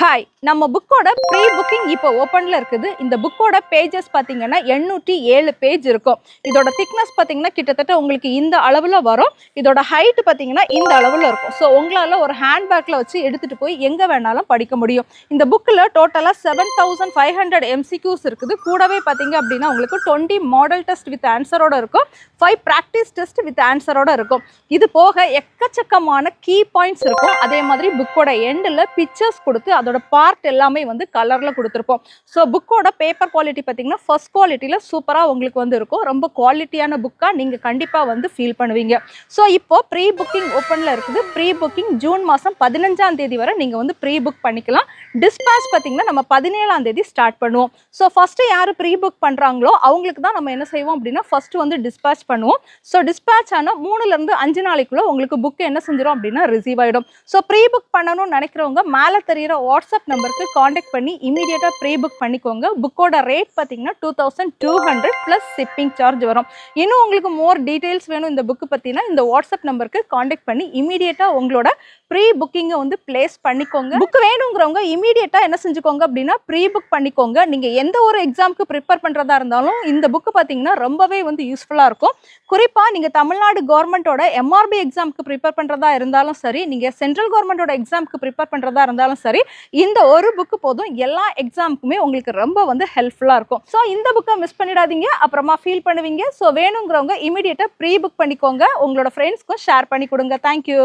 Hi, நம்ம புக்கோட pre booking இப்போ ஓப்பன்ல இருக்குது. இந்த புக்கோட பேஜஸ் பார்த்தீங்கன்னா 807 பேஜ் இருக்கும். இதோட திக்னஸ் பார்த்தீங்கன்னா கிட்டத்தட்ட உங்களுக்கு இந்த அளவுல வரும். இதோட ஹைட் பார்த்தீங்கன்னா இந்த அளவுல இருக்கும். ஸோ உங்களால ஒரு ஹேண்ட் பேக்ல வச்சு எடுத்துட்டு போய் எங்க வேணாலும் படிக்க முடியும். இந்த புக்கில் டோட்டலாக 7500 MCQs இருக்குது. கூடவே பார்த்தீங்க அப்படின்னா உங்களுக்கு 20 மாடல் டெஸ்ட் வித் ஆன்சரோட இருக்கும், 5 ப்ராக்டிஸ் டெஸ்ட் வித் ஆன்சரோட இருக்கும். இது போக எக்கச்சக்கமான கீ பாயிண்ட்ஸ் இருக்கும். அதே மாதிரி புக்கோட எண்டில் பிக்சர்ஸ் கொடுத்து அதோட பார்ட் எல்லாமே வந்து கலர்ல கொடுத்துருப்போம். ஸோ புக்கோட பேப்பர் குவாலிட்டி பார்த்தீங்கன்னா ஃபர்ஸ்ட் குவாலிட்டியில் சூப்பராக உங்களுக்கு வந்து இருக்கும். ரொம்ப குவாலிட்டியான புக்காக நீங்கள் கண்டிப்பாக வந்து ஃபீல் பண்ணுவீங்க. ஸோ இப்போ ப்ரீ புக்கிங் ஓப்பனில் இருக்குது. ப்ரீ புக்கிங் ஜூன் மாதம் 15ஆம் தேதி வரை நீங்கள் வந்து ப்ரீ புக் பண்ணிக்கலாம். டிஸ்பேச் பார்த்தீங்கன்னா நம்ம 17ஆம் தேதி ஸ்டார்ட் பண்ணுவோம். ஸோ ஃபஸ்ட்டு யார் ப்ரீ புக் பண்ணுறாங்களோ அவங்களுக்கு தான் நம்ம என்ன செய்வோம் அப்படின்னா ஃபஸ்ட்டு வந்து டிஸ்பேச் பண்ணுவோம். ஸோ டிஸ்பேச் ஆனால் 3லேருந்து 5 நாளைக்குள்ளே உங்களுக்கு புக்கு என்ன செஞ்சிடும் அப்படின்னா ரிசீவ் ஆகிடும். ஸோ ப்ரீ புக் பண்ணணும்னு நினைக்கிறவங்க மேலே தெரிகிற வாட்ஸ்அப் நம்பருக்கு காண்டாக்ட் பண்ணி இமீடியட்டாக ப்ரீ புக் பண்ணிக்கோங்க. புக்கோட ரேட் பார்த்தீங்கன்னா 2200 ப்ளஸ் ஷிப்பிங் சார்ஜ் வரும். இன்னும் உங்களுக்கு மோர் டீட்டெயில்ஸ் வேணும் இந்த புக்கு பற்றினா இந்த வாட்ஸ்அப் நம்பருக்கு காண்டாக்ட் பண்ணி இமீடியட்டாக உங்களோட ப்ரீ புக்கிங்கை வந்து பிளேஸ் பண்ணிக்கோங்க. புக் வேணுங்கிறவங்க இமீடியட்டாக என்ன செஞ்சுக்கோங்க அப்படின்னா ப்ரீ புக் பண்ணிக்கோங்க. நீங்கள் எந்த ஒரு எக்ஸாமுக்கு ப்ரிப்பேர் பண்ணுறதா இருந்தாலும் இந்த புக்கு பார்த்தீங்கன்னா ரொம்பவே வந்து யூஸ்ஃபுல்லாக இருக்கும். குறிப்பாக நீங்கள் தமிழ்நாடு கவர்மெண்ட்டோட MRB எக்ஸாமுக்கு ப்ரிப்பேர் பண்ணுறதா இருந்தாலும் சரி, நீங்கள் சென்ட்ரல் கவர்மெண்ட்டோட எக்ஸாமுக்கு ப்ரிப்பேர் பண்ணுறதா இருந்தாலும் சரி, இந்த ஒரு புக்கு போதும் எல்லா எக்ஸாமுக்குமே உங்களுக்கு ரொம்ப வந்து ஹெல்ப்ஃபுல்லாக இருக்கும். ஸோ இந்த புக்கை மிஸ் பண்ணிடாதீங்க, அப்புறமா ஃபீல் பண்ணுவீங்க. ஸோ வேணுங்கிறவங்க இமீடியட்டாக ப்ரீ புக் பண்ணிக்கோங்க. உங்களோட ஃப்ரெண்ட்ஸ்க்கும் ஷேர் பண்ணி கொடுங்க. தேங்க்யூ.